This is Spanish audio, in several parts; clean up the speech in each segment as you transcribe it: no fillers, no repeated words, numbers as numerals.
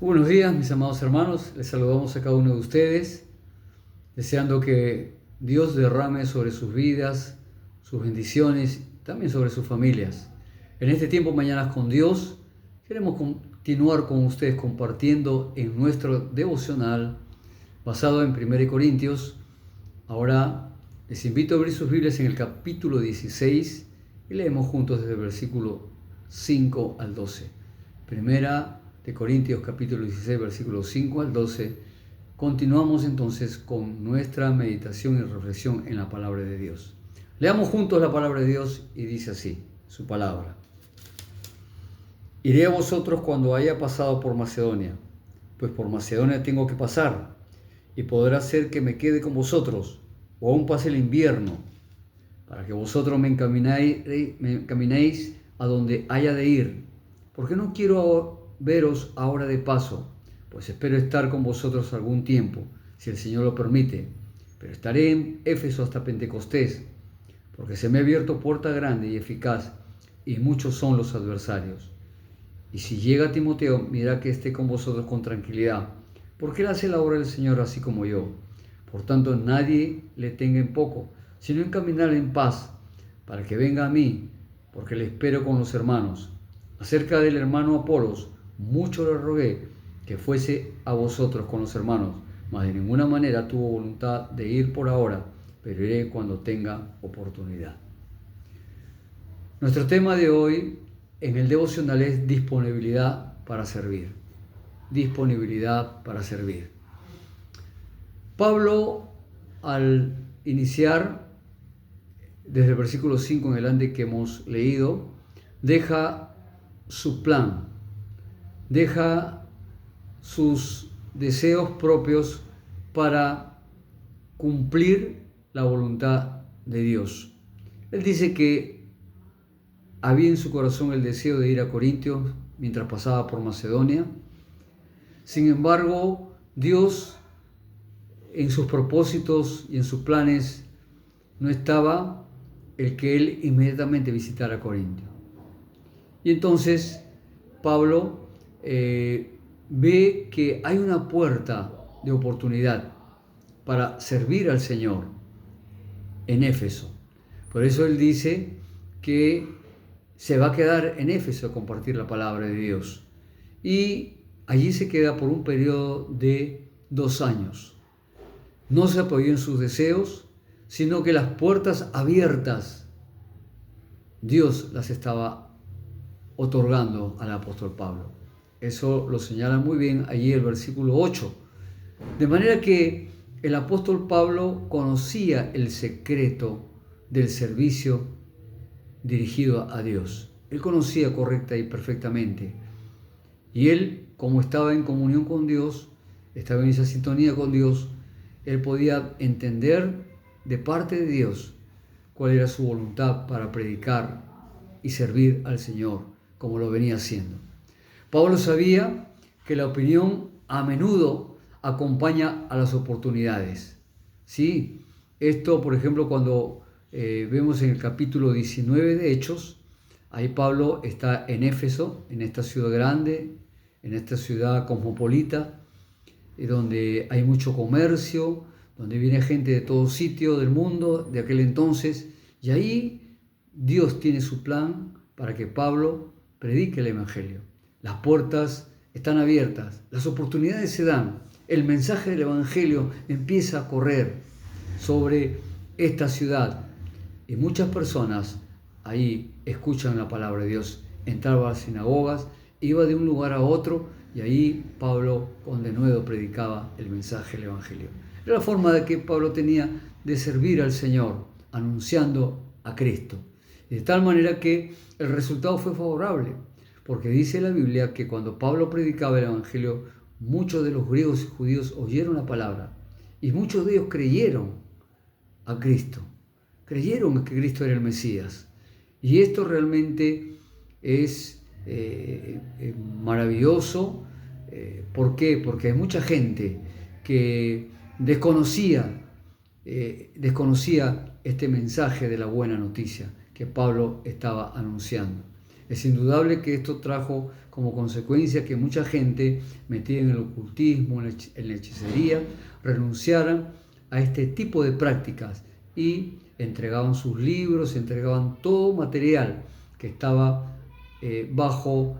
Buenos días, mis amados hermanos. Les saludamos a cada uno de ustedes, deseando que Dios derrame sobre sus vidas, sus bendiciones, también sobre sus familias. En este tiempo, Mañanas con Dios, queremos continuar con ustedes compartiendo en nuestro devocional basado en 1 Corintios. Ahora les invito a abrir sus Biblias en el capítulo 16 y leemos juntos desde el versículo 5 al 12. Primera de Corintios capítulo 16, versículo 5 al 12. Continuamos entonces con nuestra meditación y reflexión en la palabra de Dios. Leamos juntos la palabra de Dios y dice así, su palabra. Iré a vosotros cuando haya pasado por Macedonia, pues por Macedonia tengo que pasar, y podrá ser que me quede con vosotros, o aún pase el invierno, para que vosotros me encaminéis a donde haya de ir, porque no quiero veros ahora de paso, pues espero estar con vosotros algún tiempo, si el Señor lo permite, pero estaré en Éfeso hasta Pentecostés, porque se me ha abierto puerta grande y eficaz, y muchos son los adversarios. Y si llega Timoteo, mira que esté con vosotros con tranquilidad, porque él hace la obra del Señor así como yo. Por tanto, nadie le tenga en poco, sino encaminarle en paz, para que venga a mí, porque le espero con los hermanos. Acerca del hermano Apolos, mucho le rogué que fuese a vosotros con los hermanos, mas de ninguna manera tuvo voluntad de ir por ahora, pero iré cuando tenga oportunidad. Nuestro tema de hoy en el devocional es disponibilidad para servir. Disponibilidad para servir. Pablo, al iniciar desde el versículo 5 en adelante que hemos leído, deja su plan, deja sus deseos propios para cumplir la voluntad de Dios. Él dice que había en su corazón el deseo de ir a Corintios mientras pasaba por Macedonia. Sin embargo, Dios en sus propósitos y en sus planes no estaba el que él inmediatamente visitara Corintios. Y entonces Pablo ve que hay una puerta de oportunidad para servir al Señor en Éfeso. Por eso él dice que se va a quedar en Éfeso a compartir la palabra de Dios. Y allí se queda por un periodo de 2 años. No se apoyó en sus deseos, sino que las puertas abiertas Dios las estaba otorgando al apóstol Pablo. Eso lo señala muy bien allí el versículo 8. De manera que el apóstol Pablo conocía el secreto del servicio dirigido a Dios. Él conocía correcta y perfectamente. Y él, como estaba en comunión con Dios, estaba en esa sintonía con Dios, él podía entender de parte de Dios cuál era su voluntad para predicar y servir al Señor, como lo venía haciendo. Pablo sabía que la opinión a menudo acompaña a las oportunidades. ¿Sí? Esto, por ejemplo, cuando vemos en el capítulo 19 de Hechos, ahí Pablo está en Éfeso, en esta ciudad grande, en esta ciudad cosmopolita, donde hay mucho comercio, donde viene gente de todo sitio del mundo de aquel entonces, y ahí Dios tiene su plan para que Pablo predique el Evangelio. Las puertas están abiertas, las oportunidades se dan, el mensaje del Evangelio empieza a correr sobre esta ciudad y muchas personas ahí escuchan la palabra de Dios. Entraba a las sinagogas, iba de un lugar a otro y ahí Pablo con denuedo predicaba el mensaje del Evangelio. Era la forma de que Pablo tenía de servir al Señor, anunciando a Cristo. De tal manera que el resultado fue favorable, porque dice la Biblia que cuando Pablo predicaba el Evangelio, muchos de los griegos y judíos oyeron la palabra y muchos de ellos creyeron a Cristo, creyeron que Cristo era el Mesías. Y esto realmente es maravilloso. ¿Por qué? Porque hay mucha gente que desconocía este mensaje de la buena noticia que Pablo estaba anunciando. Es indudable que esto trajo como consecuencia que mucha gente metida en el ocultismo, en la hechicería, renunciaran a este tipo de prácticas y entregaban sus libros, entregaban todo material que estaba bajo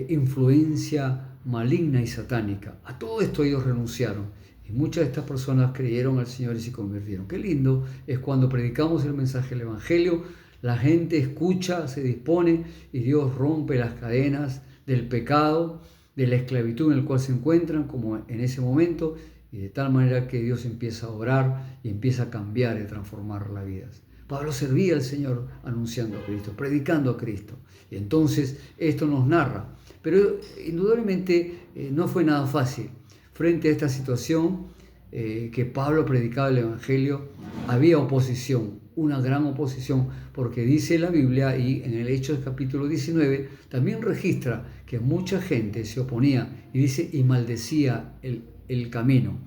influencia maligna y satánica. A todo esto ellos renunciaron. Y muchas de estas personas creyeron al Señor y se convirtieron. Qué lindo es cuando predicamos el mensaje del Evangelio, la gente escucha, se dispone y Dios rompe las cadenas del pecado, de la esclavitud en la cual se encuentran, como en ese momento, y de tal manera que Dios empieza a orar y empieza a cambiar y a transformar las vidas. Pablo servía al Señor anunciando a Cristo, predicando a Cristo. Y entonces esto nos narra. Pero indudablemente no fue nada fácil. Frente a esta situación que Pablo predicaba el Evangelio, había oposición, una gran oposición, porque dice la Biblia, y en el Hechos capítulo 19 también registra que mucha gente se oponía y dice y maldecía el camino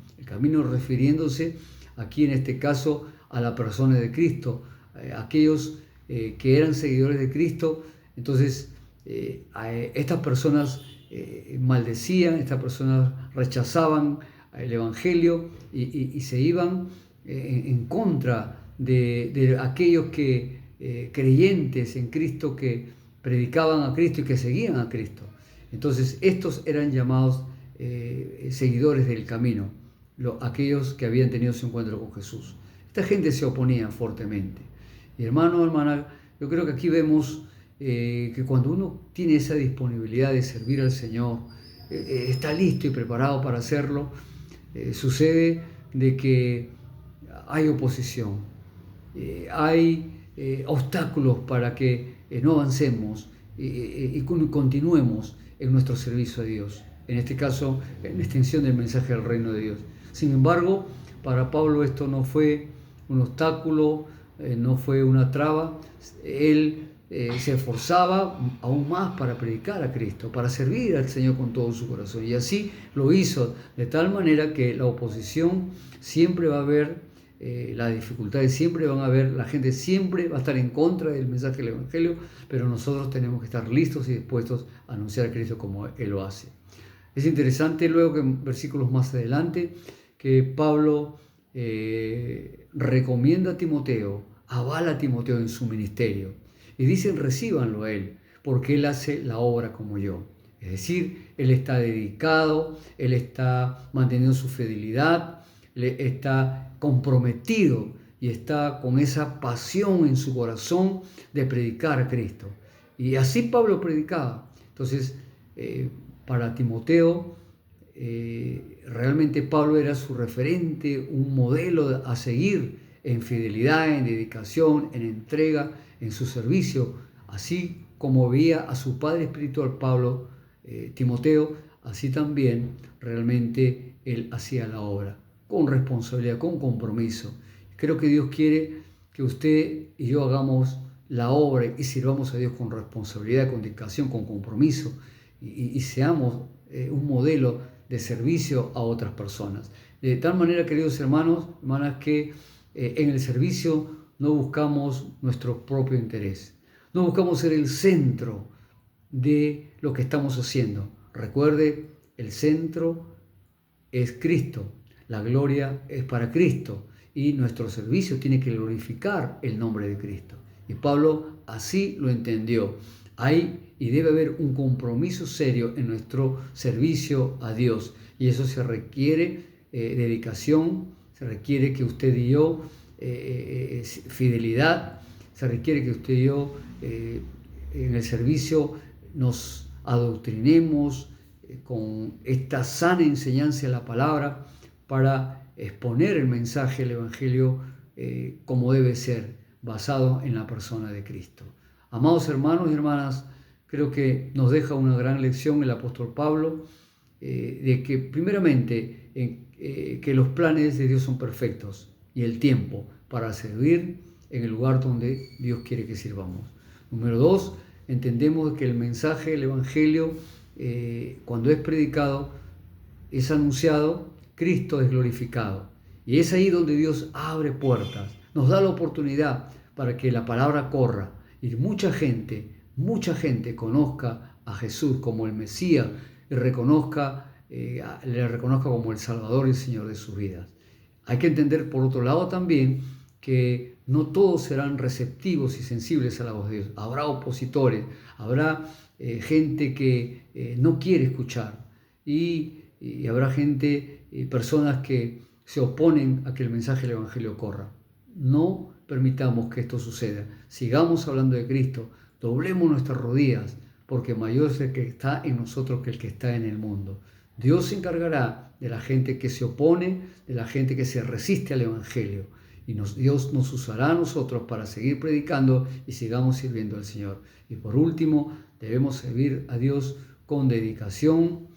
refiriéndose aquí en este caso a la persona de Cristo, aquellos que eran seguidores de Cristo. Entonces estas personas maldecían, estas personas rechazaban el Evangelio y se iban en contra de aquellos creyentes en Cristo que predicaban a Cristo y que seguían a Cristo. Entonces estos eran llamados seguidores del camino, aquellos que habían tenido su encuentro con Jesús. Esta gente se oponía fuertemente. Y hermano, hermana, yo creo que aquí vemos que cuando uno tiene esa disponibilidad de servir al Señor, está listo y preparado para hacerlo, sucede de que hay oposición, hay obstáculos para que no avancemos y continuemos en nuestro servicio a Dios, en este caso en la extensión del mensaje del reino de Dios. Sin embargo, para Pablo esto no fue un obstáculo, no fue una traba. Él se esforzaba aún más para predicar a Cristo, para servir al Señor con todo su corazón. Y así lo hizo, de tal manera que la oposición siempre va a haber, las dificultades siempre van a haber, la gente siempre va a estar en contra del mensaje del Evangelio, pero nosotros tenemos que estar listos y dispuestos a anunciar a Cristo como Él lo hace. Es interesante luego que en versículos más adelante, que Pablo recomienda a Timoteo, avala a Timoteo en su ministerio. Y dicen, recíbanlo a él, porque él hace la obra como yo. Es decir, él está dedicado, él está manteniendo su fidelidad, él está comprometido y está con esa pasión en su corazón de predicar a Cristo. Y así Pablo predicaba. Entonces, para Timoteo, realmente Pablo era su referente, un modelo a seguir en fidelidad, en dedicación, en entrega, en su servicio, así como veía a su padre espiritual Pablo, Timoteo, así también realmente él hacía la obra, con responsabilidad, con compromiso. Creo que Dios quiere que usted y yo hagamos la obra y sirvamos a Dios con responsabilidad, con dedicación, con compromiso y seamos un modelo de servicio a otras personas. De tal manera, queridos hermanos, hermanas, que en el servicio no buscamos nuestro propio interés, no buscamos ser el centro de lo que estamos haciendo. Recuerde, el centro es Cristo, la gloria es para Cristo y nuestro servicio tiene que glorificar el nombre de Cristo. Y Pablo así lo entendió. Hay y debe haber un compromiso serio en nuestro servicio a Dios y eso se requiere dedicación, se requiere que usted y yo fidelidad, se requiere que usted y yo en el servicio nos adoctrinemos con esta sana enseñanza de la palabra para exponer el mensaje del Evangelio como debe ser, basado en la persona de Cristo. Amados hermanos y hermanas, creo que nos deja una gran lección el apóstol Pablo de que primeramente que los planes de Dios son perfectos y el tiempo para servir en el lugar donde Dios quiere que sirvamos. Número 2, entendemos que el mensaje del Evangelio, cuando es predicado, es anunciado, Cristo es glorificado. Y es ahí donde Dios abre puertas, nos da la oportunidad para que la palabra corra. Y mucha gente mucha gente conozca a Jesús como el Mesías y le reconozca como el Salvador y el Señor de sus vidas. Hay que entender, por otro lado, también que no todos serán receptivos y sensibles a la voz de Dios. Habrá opositores, habrá gente que no quiere escuchar y habrá gente, personas que se oponen a que el mensaje del Evangelio corra. No permitamos que esto suceda. Sigamos hablando de Cristo, doblemos nuestras rodillas, porque mayor es el que está en nosotros que el que está en el mundo. Dios se encargará de la gente que se opone, de la gente que se resiste al Evangelio. Y Dios nos usará a nosotros para seguir predicando y sigamos sirviendo al Señor. Y por último, debemos servir a Dios con dedicación,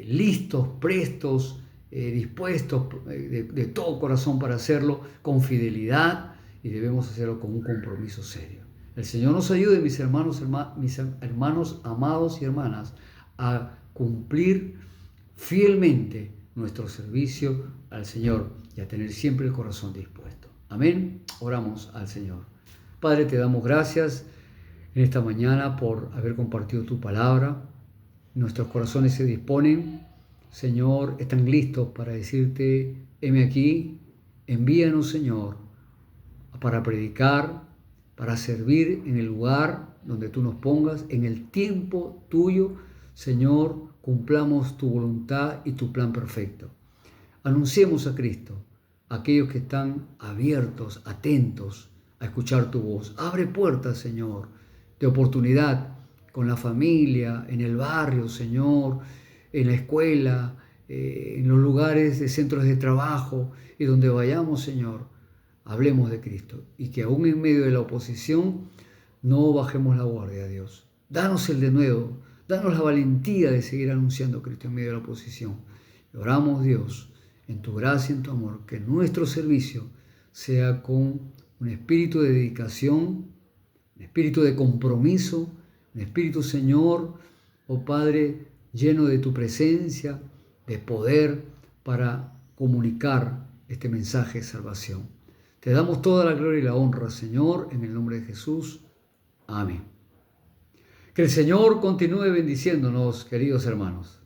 listos, prestos, dispuestos de todo corazón para hacerlo, con fidelidad, y debemos hacerlo con un compromiso serio. El Señor nos ayude, mis hermanos amados y hermanas, a cumplir fielmente nuestro servicio al Señor y a tener siempre el corazón dispuesto. Amén. Oramos al Señor. Padre, te damos gracias en esta mañana por haber compartido tu palabra. Nuestros corazones se disponen, Señor, están listos para decirte: heme aquí, envíanos, Señor, para predicar, para servir en el lugar donde tú nos pongas, en el tiempo tuyo. Señor, cumplamos tu voluntad y tu plan perfecto. Anunciemos a Cristo a aquellos que están abiertos, atentos a escuchar tu voz. Abre puertas, Señor, de oportunidad con la familia, en el barrio, Señor, en la escuela, en los lugares de centros de trabajo, y donde vayamos, Señor, hablemos de Cristo. Y que aún en medio de la oposición no bajemos la guardia, Dios. Danos el denuedo, danos la valentía de seguir anunciando a Cristo en medio de la oposición. Y oramos, Dios, en tu gracia y en tu amor, que nuestro servicio sea con un espíritu de dedicación, un espíritu de compromiso, un espíritu, Señor, oh Padre, lleno de tu presencia, de poder para comunicar este mensaje de salvación. Te damos toda la gloria y la honra, Señor, en el nombre de Jesús. Amén. Que el Señor continúe bendiciéndonos, queridos hermanos.